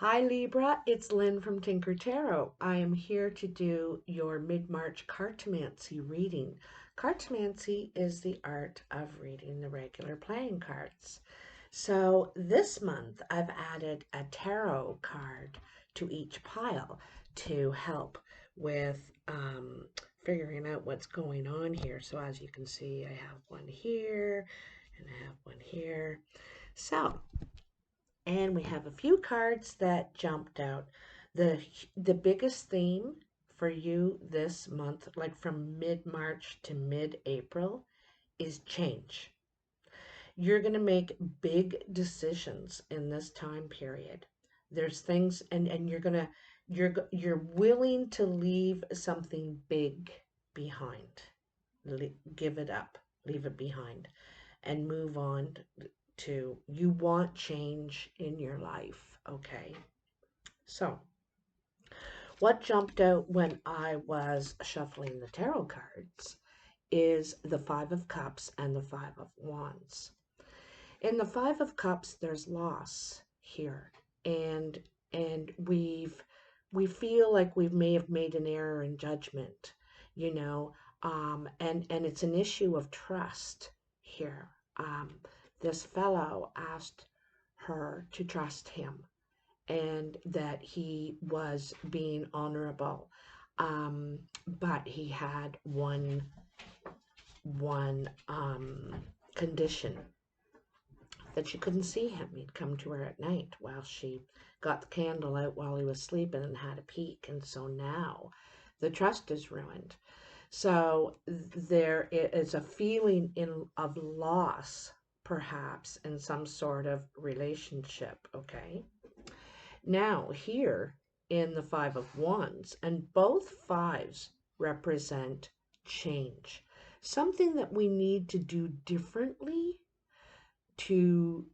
Hi Libra, it's Lynn from Tinker Tarot. I am here to do your mid-March Cartomancy reading. Cartomancy is the art of reading the regular playing cards. So this month I've added a tarot card to each pile to help with figuring out what's going on here. So as you can see, I have one here and I have one here. So and we have a few cards that jumped out. The biggest theme for you this month, like from mid-March to mid-April, is change. You're going to make big decisions in this time period. There's things and you're willing to leave something big behind. Give it up, leave it behind and move on to you want change in your life. Okay, so what jumped out when I was shuffling the tarot cards is the Five of Cups and the Five of Wands. In the Five of Cups there's loss here, and we feel like we may have made an error in judgment, you know, and it's an issue of trust here. This fellow asked her to trust him and that he was being honorable, but he had one condition, that she couldn't see him. He'd come to her at night while she got the candle out while he was sleeping and had a peek, and so now the trust is ruined. So there is a feeling of loss, perhaps, in some sort of relationship, okay? Now, here in the Five of Wands, and both fives represent change, something that we need to do differently to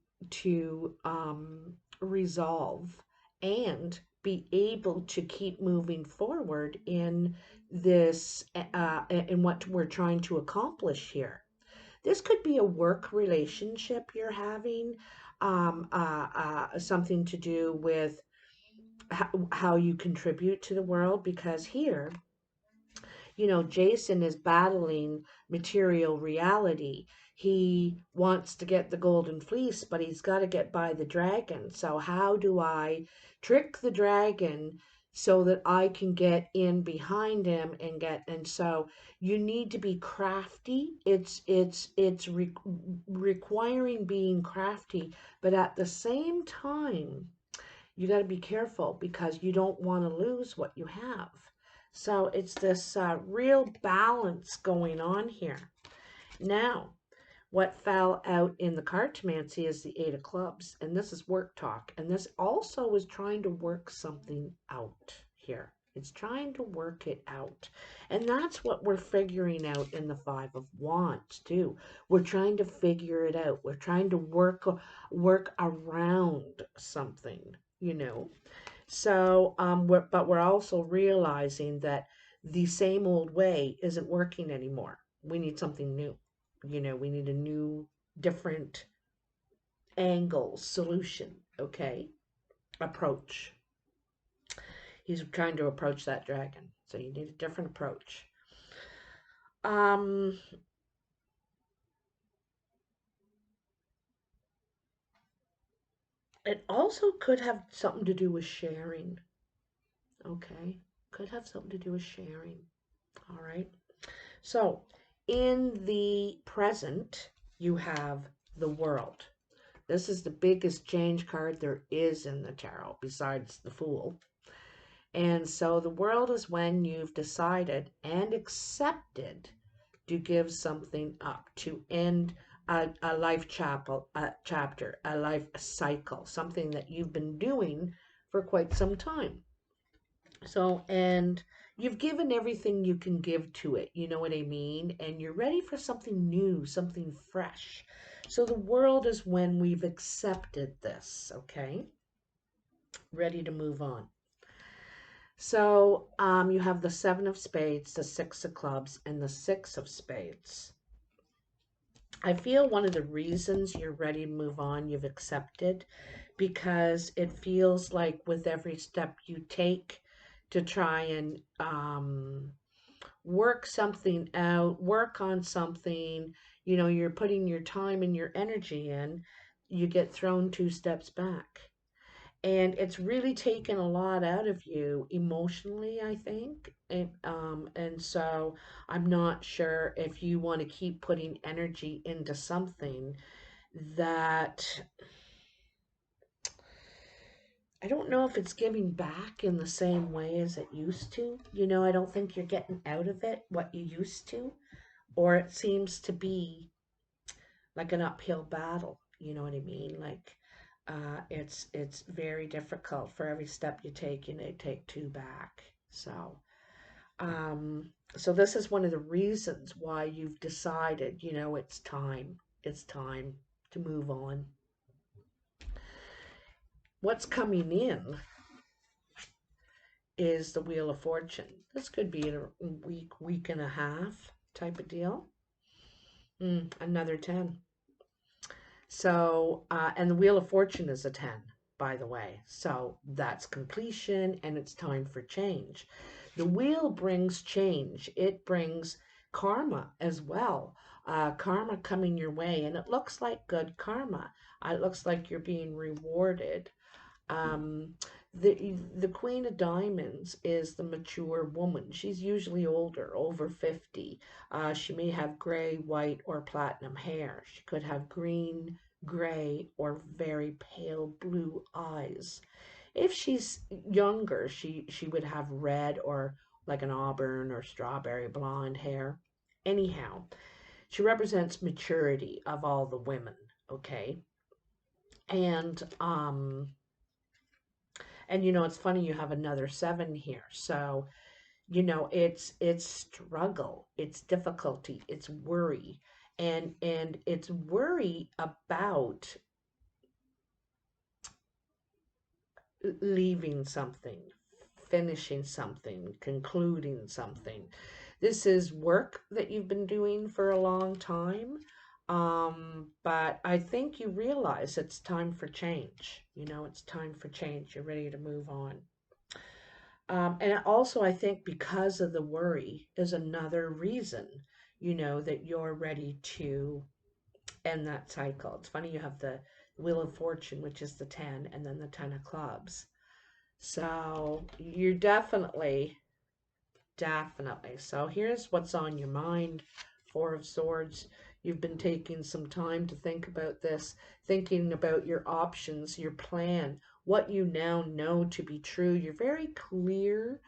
resolve and be able to keep moving forward in this in what we're trying to accomplish here. This could be a work relationship you're having, something to do with how you contribute to the world, because here, you know, Jason is battling material reality. He wants to get the golden fleece, but he's got to get by the dragon. So how do I trick the dragon so that I can get in behind him and get, and so you need to be crafty. It's requiring being crafty, but at the same time you got to be careful because you don't want to lose what you have. So it's this real balance going on here. Now, what fell out in the cartomancy is the Eight of Clubs, and this is work talk. And this also is trying to work something out here. It's trying to work it out. And that's what we're figuring out in the Five of Wands, too. We're trying to figure it out. We're trying to work around something, you know. So, but we're also realizing that the same old way isn't working anymore. We need something new. You know, we need a new, different angle, solution, okay? Approach. He's trying to approach that dragon. So you need a different approach. It also could have something to do with sharing, okay? Could have something to do with sharing, all right? So in the present, you have the World. This is the biggest change card there is in the tarot, besides the Fool. And so the World is when you've decided and accepted to give something up, to end a life chapter, a life cycle, something that you've been doing for quite some time. So, and you've given everything you can give to it, you know what I mean? And you're ready for something new, something fresh. So the World is when we've accepted this, okay? Ready to move on. So you have the Seven of Spades, the Six of Clubs, and the Six of Spades. I feel one of the reasons you're ready to move on, you've accepted, because it feels like with every step you take to try and work something out, work on something, you're putting your time and your energy in, you get thrown two steps back. And it's really taken a lot out of you emotionally, I think. And so I'm not sure if you want to keep putting energy into something that I don't know if it's giving back in the same way as it used to. I don't think you're getting out of it what you used to, or it seems to be like an uphill battle. You know what I mean? Like, it's very difficult. For every step you take, take two back. Um, so this is one of the reasons why you've decided, it's time to move on. What's coming in is the Wheel of Fortune. This could be a week and a half type of deal. Another 10. So, and the Wheel of Fortune is a 10, by the way. So that's completion and it's time for change. The wheel brings change. It brings karma as well. Karma coming your way, and it looks like good karma. It looks like you're being rewarded. Um, the Queen of Diamonds is the mature woman. She's usually older, over 50. She may have gray, white, or platinum hair. She could have green, gray, or very pale blue eyes. If she's younger, she would have red or like an auburn or strawberry blonde hair. Anyhow, she represents maturity of all the women, okay? And it's funny you have another 7 here. So, it's struggle, it's difficulty, it's worry. And it's worry about leaving something, finishing something, concluding something. This is work that you've been doing for a long time. But I think you realize it's time for change. It's time for change. You're ready to move on. And also, I think because of the worry is another reason, that you're ready to end that cycle. It's funny you have the Wheel of Fortune, which is the 10, and then the 10 of clubs. So you're definitely. So here's what's on your mind. 4 of Swords. You've been taking some time to think about this, thinking about your options, your plan, what you now know to be true. You're very clear.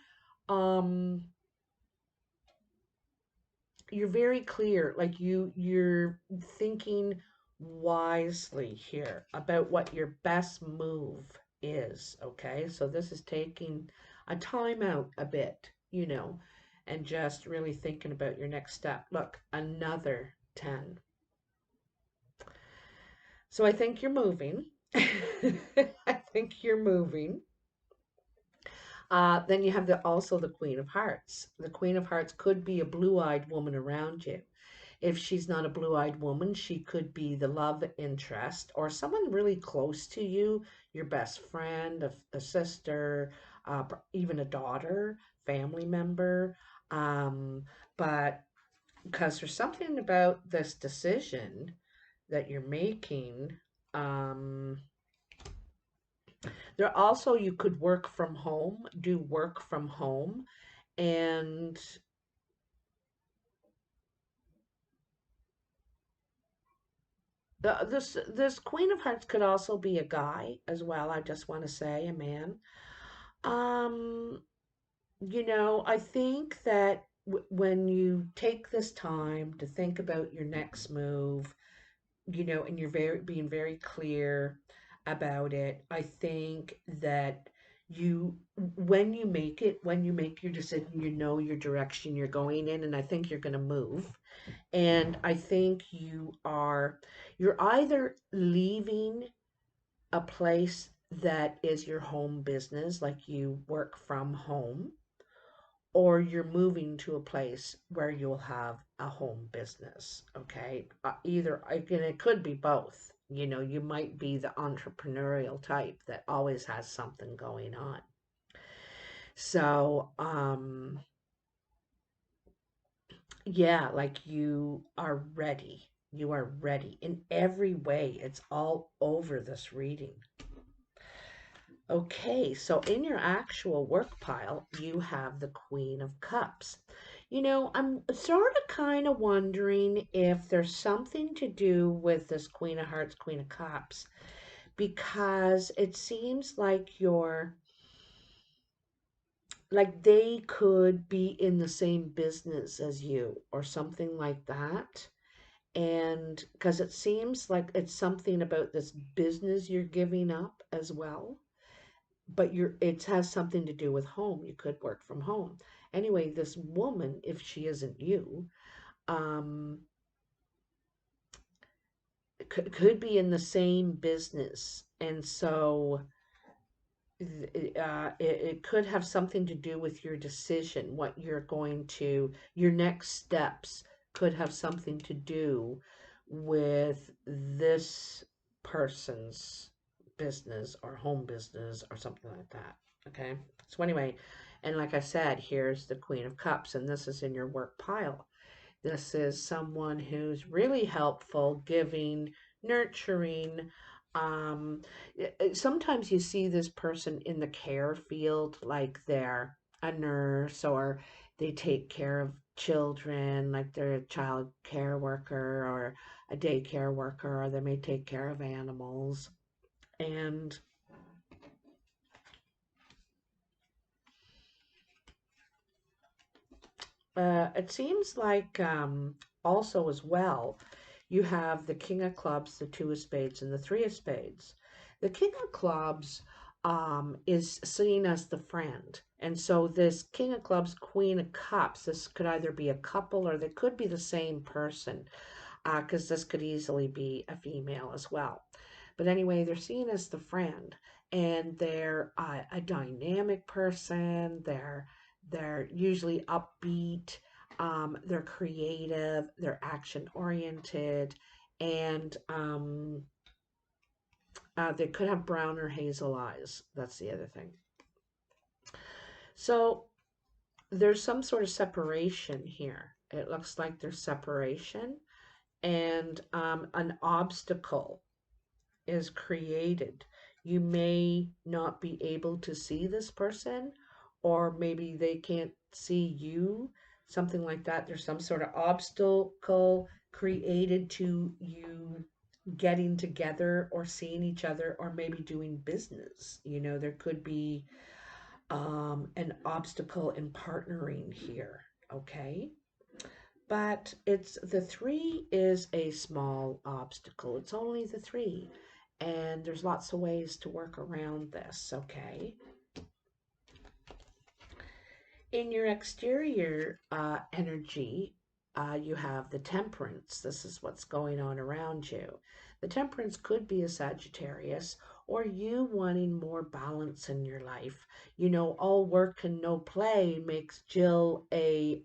You're very clear. Like you're thinking wisely here about what your best move is. Okay, so this is taking a time out a bit, and just really thinking about your next step. Look, another 10. So I think you're moving. I think you're moving. Then you have also the Queen of Hearts. The Queen of Hearts could be a blue-eyed woman around you. If she's not a blue-eyed woman, she could be the love interest or someone really close to you, your best friend, a sister, even a daughter, family member. But because there's something about this decision that you're making. There also, you could work from home, do work from home, and this Queen of Hearts could also be a guy as well. I just want to say a man. Um, I think that when you take this time to think about your next move, and you're being very clear about it, I think that when you make your decision, your direction you're going in, and I think you're going to move. And I think you're either leaving a place that is your home business, like you work from home, or you're moving to a place where you'll have a home business. Okay, either, and it could be both. You know, you might be the entrepreneurial type that always has something going on. So, yeah, like you are ready. You are ready in every way. It's all over this reading. Okay, so in your actual work pile, you have the Queen of Cups. You know, I'm sort of kind of wondering if there's something to do with this Queen of Hearts, Queen of Cups, because it seems like like they could be in the same business as you or something like that. And because it seems like it's something about this business you're giving up as well, but it has something to do with home. You could work from home. Anyway, this woman, if she isn't you, um, could be in the same business. And so it could have something to do with your decision, what you're going to, your next steps could have something to do with this person's business or home business or something like that. Okay. So, anyway, and like I said, here's the Queen of Cups, and this is in your work pile. This is someone who's really helpful, giving, nurturing. Um, Sometimes you see this person in the care field, like they're a nurse or they take care of children, like they're a child care worker or a daycare worker, or they may take care of animals. And it seems like also as well, you have the King of Clubs, the Two of Spades, and the Three of Spades. The King of Clubs is seen as the friend. And so this King of Clubs, Queen of Cups, this could either be a couple or they could be the same person, because this could easily be a female as well. But anyway, they're seen as the friend, and they're a dynamic person. They're usually upbeat. They're creative. They're action oriented, and they could have brown or hazel eyes. That's the other thing. So there's some sort of separation here. It looks like there's separation, and an obstacle is created. You may not be able to see this person, or maybe they can't see you, something like that. There's some sort of obstacle created to you getting together or seeing each other or maybe doing business. You know, there could be an obstacle in partnering here. Okay. But it's the three is a small obstacle. It's only the three. And there's lots of ways to work around this, okay? In your exterior energy, you have the Temperance. This is what's going on around you. The Temperance could be a Sagittarius, or you wanting more balance in your life. You know, all work and no play makes Jill a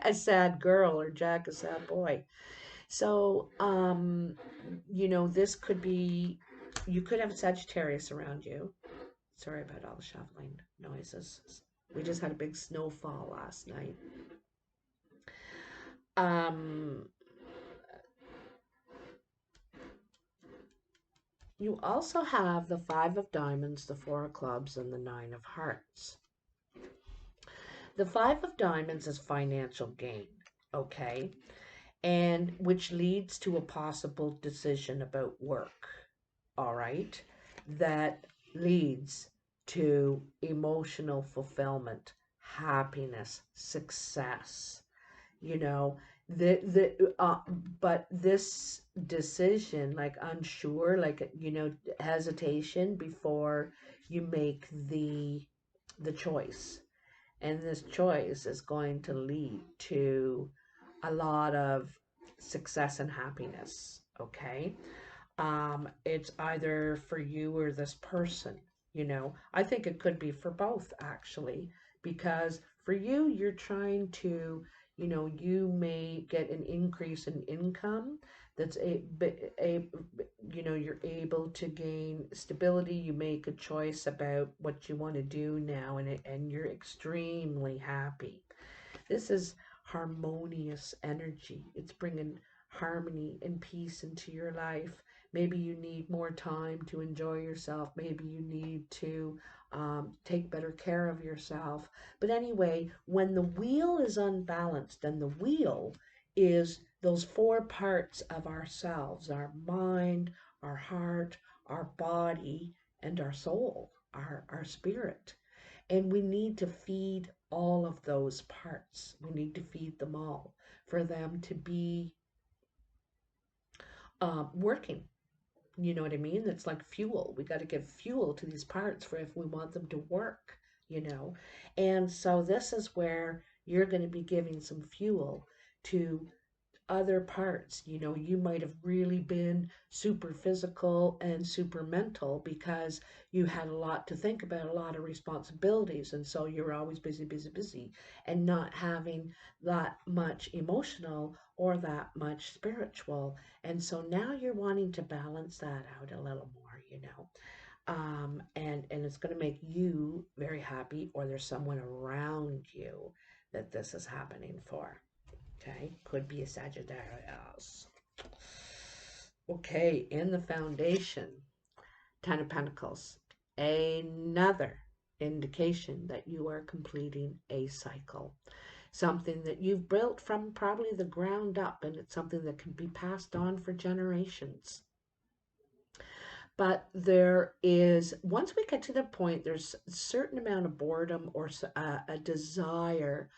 a sad girl, or Jack a sad boy. So, you know, this could be, you could have Sagittarius around you. Sorry about all the shuffling noises. We just had a big snowfall last night. Um, you also have the Five of Diamonds, the Four of Clubs, and the Nine of Hearts. The Five of Diamonds is financial gain, okay? And which leads to a possible decision about work, all right? That leads to emotional fulfillment, happiness, success. You know, but this decision, like unsure, like, you know, hesitation before you make the choice, and this choice is going to lead to a lot of success and happiness. Okay. It's either for you or this person. You know, I think it could be for both, actually, because for you, you're trying to, you know, you may get an increase in income that's you're able to gain stability. You make a choice about what you want to do now, and you're extremely happy. This is harmonious energy. It's bringing harmony and peace into your life. Maybe you need more time to enjoy yourself. Maybe you need to take better care of yourself. But anyway, when the wheel is unbalanced, and the wheel is those four parts of ourselves: our mind, our heart, our body, and our soul, our spirit. And we need to feed all of those parts. We need to feed them all for them to be working. You know what I mean? It's like fuel. We got to give fuel to these parts for if we want them to work. And so this is where you're going to be giving some fuel to other parts. You might have really been super physical and super mental because you had a lot to think about, a lot of responsibilities, and so you're always busy, busy, busy, and not having that much emotional or that much spiritual. And so now you're wanting to balance that out a little more. And it's going to make you very happy, or there's someone around you that this is happening for. Okay, could be a Sagittarius. Okay, in the foundation, Ten of Pentacles, another indication that you are completing a cycle. Something that you've built from probably the ground up, and it's something that can be passed on for generations. But there is, once we get to the point, there's a certain amount of boredom or a desire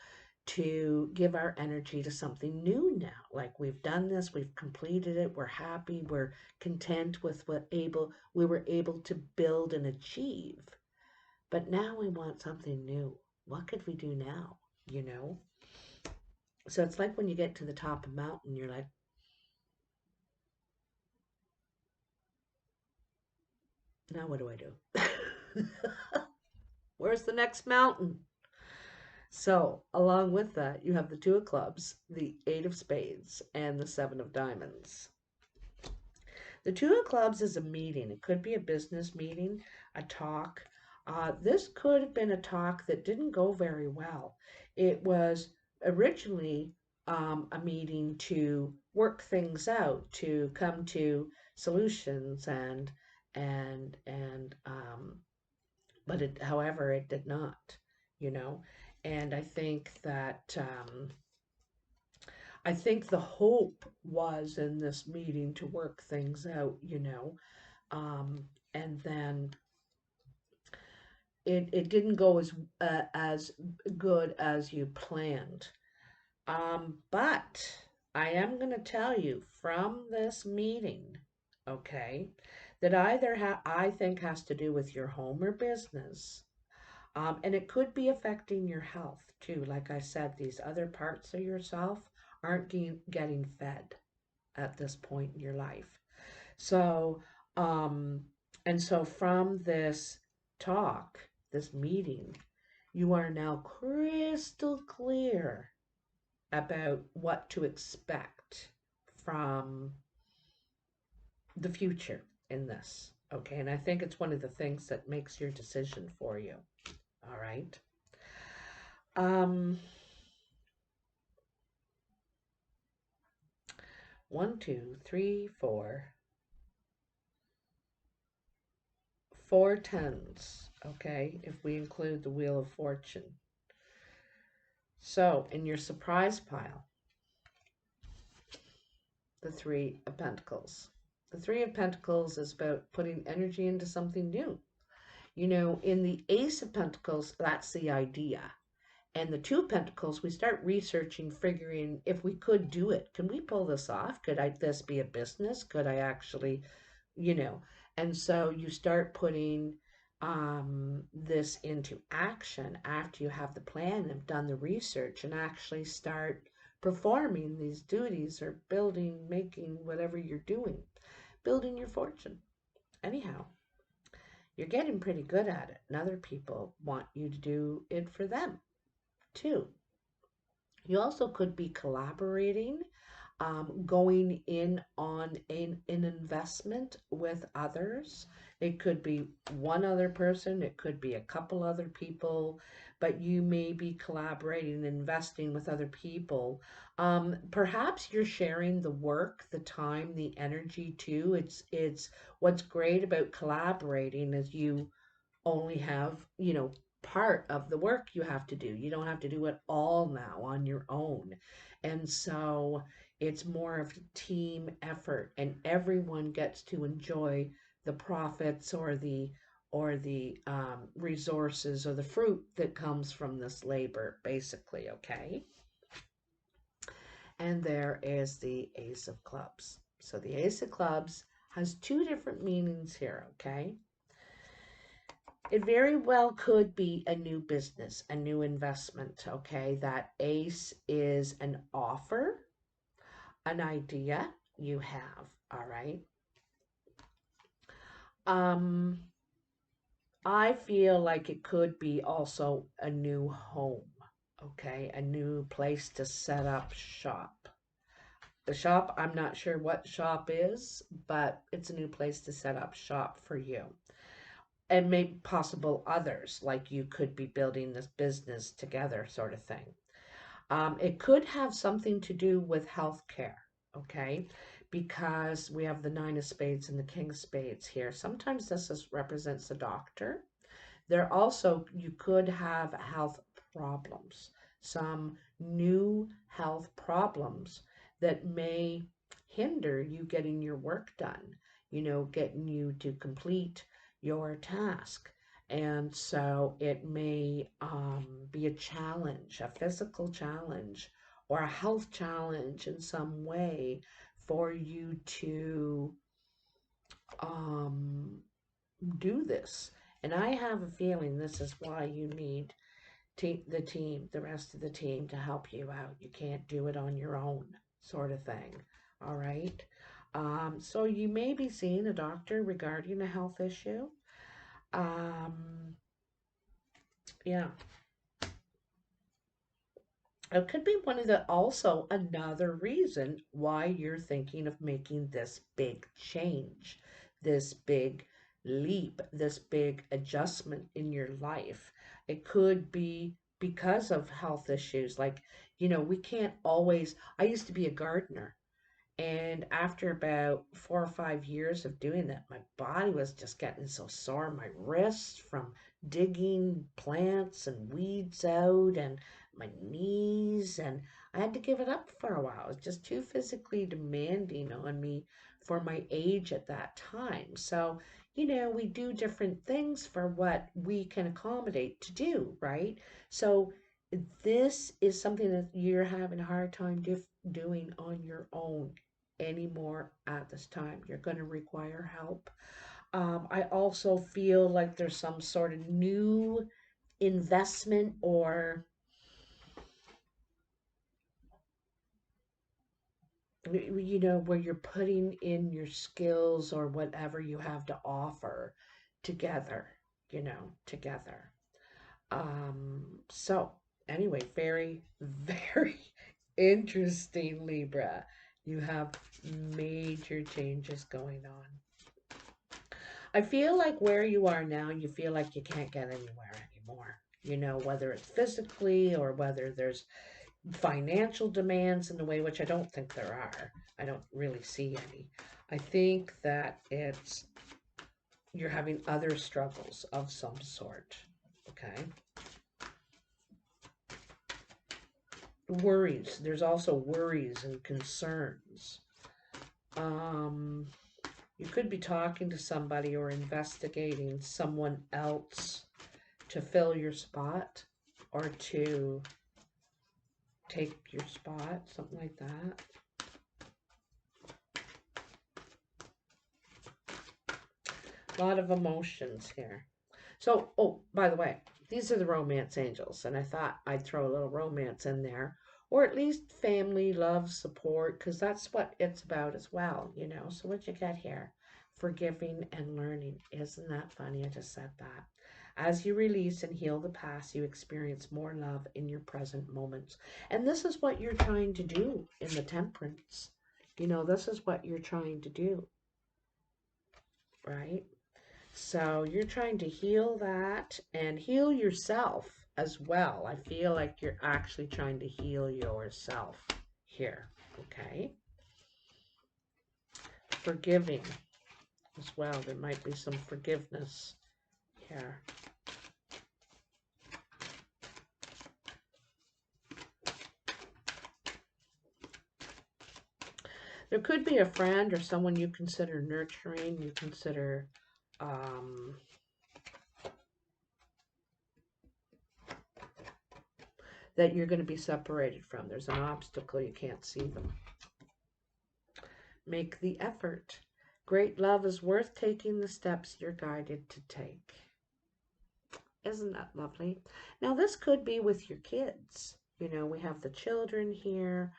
to give our energy to something new now. Like, we've done this, we've completed it, we're happy, we're content with what we were able to build and achieve. But now we want something new. What could we do now? So it's like when you get to the top of a mountain, you're like, now what do I do? Where's the next mountain? So, along with that, you have the Two of Clubs, the Eight of Spades, and the Seven of Diamonds. The Two of Clubs is a meeting. It could be a business meeting, a talk. This could have been a talk that didn't go very well. It was originally a meeting to work things out, to come to solutions, but however, it did not. And I think that the hope was in this meeting to work things out. And then it didn't go as good as you planned. But I am going to tell you from this meeting, okay, that either I think has to do with your home or business. And it could be affecting your health too. Like I said, these other parts of yourself aren't getting fed at this point in your life. So, and so from this talk, this meeting, you are now crystal clear about what to expect from the future in this. Okay, and I think it's one of the things that makes your decision for you. All right. 1, 2, 3, 4. 4 tens, okay, if we include the Wheel of Fortune. So, in your surprise pile, the Three of Pentacles. The Three of Pentacles is about putting energy into something new. In the Ace of Pentacles, that's the idea. And the Two of Pentacles, we start researching, figuring if we could do it. Can we pull this off? Could this be a business? Could I actually, And so you start putting this into action after you have the plan and have done the research, and actually start performing these duties or making whatever you're doing, building your fortune. Anyhow, you're getting pretty good at it, and other people want you to do it for them too. You also could be collaborating going in on an investment with others. It could be one other person, it could be a couple other people, but you may be collaborating and investing with other people. Perhaps you're sharing the work, the time, the energy too. It's what's great about collaborating is you only have, part of the work you have to do. You don't have to do it all now on your own. And so it's more of a team effort and everyone gets to enjoy the profits or the resources or the fruit that comes from this labor, basically, okay? And there is the Ace of Clubs. So the Ace of Clubs has two different meanings here, okay? It very well could be a new business, a new investment, okay? That ace is an offer, an idea you have, all right? I feel like it could be also a new home, okay? A new place to set up shop. The shop, I'm not sure what shop is, but it's a new place to set up shop for you. And maybe possible others, like you could be building this business together, sort of thing. It could have something to do with healthcare, okay? Because we have the Nine of Spades and the King of Spades here. Sometimes represents the doctor. There also, you could have health problems, some new health problems that may hinder you getting your work done, getting you to complete your task. And so it may be a challenge, a physical challenge, or a health challenge in some way for you to um, do this. And I have a feeling this is why you need the rest of the team to help you out. You can't do it on your own, sort of thing. All right. So you may be seeing a doctor regarding a health issue. Yeah. It could be also another reason why you're thinking of making this big change, this big leap, this big adjustment in your life. It could be because of health issues. Like, we can't always, I used to be a gardener. And after about 4 or 5 years of doing that, my body was just getting so sore. My wrists from digging plants and weeds out, and my knees, and I had to give it up for a while. It was just too physically demanding on me for my age at that time. So, we do different things for what we can accommodate to do, right? So, this is something that you're having a hard time doing on your own anymore at this time. You're going to require help. I also feel like there's some sort of new investment or where you're putting in your skills or whatever you have to offer together, together. So anyway, very, very interesting, Libra. You have major changes going on. I feel like where you are now, you feel like you can't get anywhere anymore. Whether it's physically or whether there's financial demands in the way, which I don't think there are. I don't really see any. I think that you're having other struggles of some sort. Okay. Worries. There's also worries and concerns. You could be talking to somebody or investigating someone else to fill your spot or to take your spot, something like that. A lot of emotions here. So, oh, by the way, these are the romance angels, and I thought I'd throw a little romance in there, or at least family, love, support, because that's what it's about as well, So what you get here? Forgiving and learning. Isn't that funny? I just said that. As you release and heal the past, you experience more love in your present moments. And this is what you're trying to do in the Temperance. You know, this is what you're trying to do, right? So you're trying to heal that and heal yourself as well. I feel like you're actually trying to heal yourself here, okay? Forgiving as well. There might be some forgiveness here. There could be a friend or someone you consider nurturing, you consider that you're going to be separated from. There's an obstacle, you can't see them. Make the effort. Great love is worth taking the steps you're guided to take. Isn't that lovely? Now, this could be with your kids. You know, we have the children here.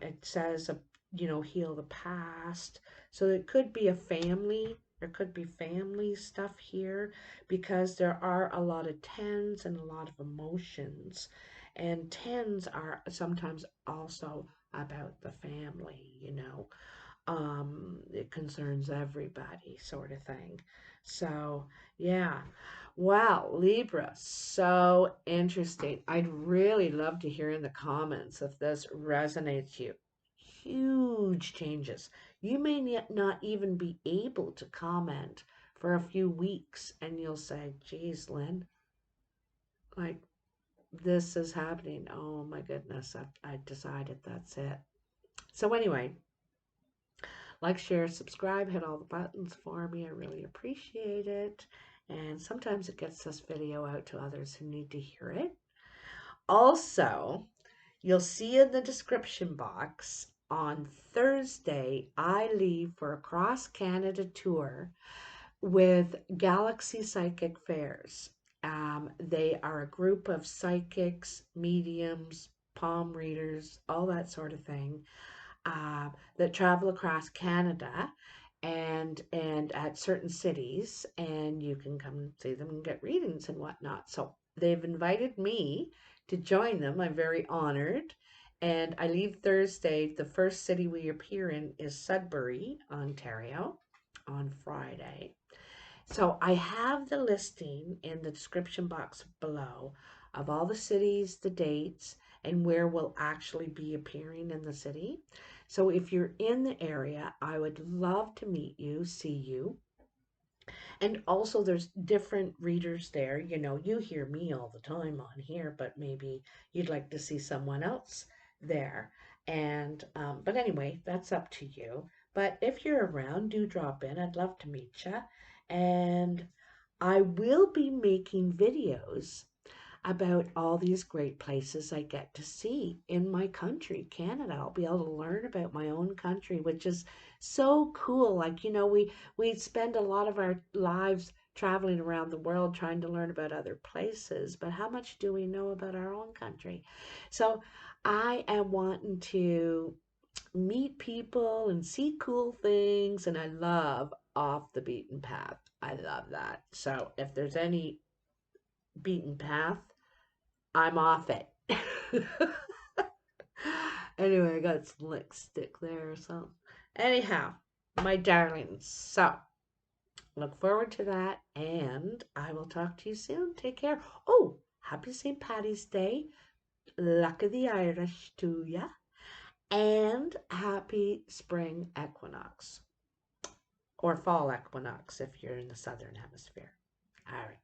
It says, you know, heal the past. So it could be a family. There could be family stuff here because there are a lot of tens and a lot of emotions. And tens are sometimes also about the family, you know. It concerns everybody, sort of thing. So, yeah. Wow, Libra, so interesting. I'd really love to hear in the comments if this resonates you. Huge changes. You may not even be able to comment for a few weeks, and you'll say, geez, Lynn, like, this is happening. Oh my goodness, I decided that's it. So anyway, like, share, subscribe, hit all the buttons for me. I really appreciate it. And sometimes it gets this video out to others who need to hear it. Also, you'll see in the description box, on Thursday, I leave for a cross-Canada tour with Galaxy Psychic Fairs. They are a group of psychics, mediums, palm readers, all that sort of thing, that travel across Canada and at certain cities, and you can come see them and get readings and whatnot. So they've invited me to join them. I'm very honored. And I leave Thursday. The first city we appear in is Sudbury, Ontario, on Friday. So I have the listing in the description box below of all the cities, the dates, and where we'll actually be appearing in the city. So if you're in the area, I would love to meet you, see you. And also there's different readers there. You know, you hear me all the time on here, but maybe you'd like to see someone else there. And, but anyway, that's up to you. But if you're around, do drop in. I'd love to meet you. And I will be making videos about all these great places I get to see in my country, Canada. I'll be able to learn about my own country, which is so cool. Like, you know, we spend a lot of our lives traveling around the world trying to learn about other places, but how much do we know about our own country? So I am wanting to meet people and see cool things, and I love off the beaten path. I love that. So if there's any beaten path, I'm off it. Anyway, I got some lipstick there or something. Anyhow, my darlings, so look forward to that, and I will talk to you soon. Take care. Oh, happy St. Paddy's Day. Luck of the Irish to ya. And happy spring equinox. Or fall equinox if you're in the southern hemisphere. All right.